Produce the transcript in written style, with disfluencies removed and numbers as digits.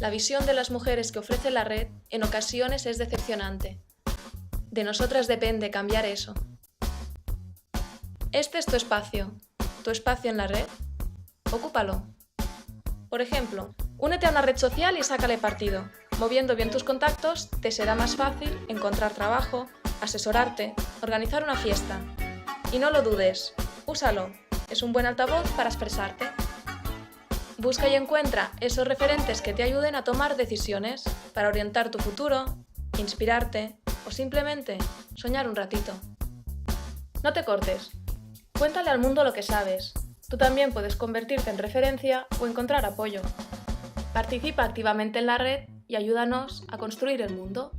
La visión de las mujeres que ofrece la red en ocasiones es decepcionante. De nosotras depende cambiar eso. Este es tu espacio en la red. Ocúpalo. Por ejemplo, únete a una red social y sácale partido. Moviendo bien tus contactos, te será más fácil encontrar trabajo, asesorarte, organizar una fiesta. Y no lo dudes, úsalo. Es un buen altavoz para expresarte. Busca y encuentra esos referentes que te ayuden a tomar decisiones para orientar tu futuro, inspirarte o simplemente soñar un ratito. No te cortes. Cuéntale al mundo lo que sabes. Tú también puedes convertirte en referencia o encontrar apoyo. Participa activamente en la red y ayúdanos a construir el mundo.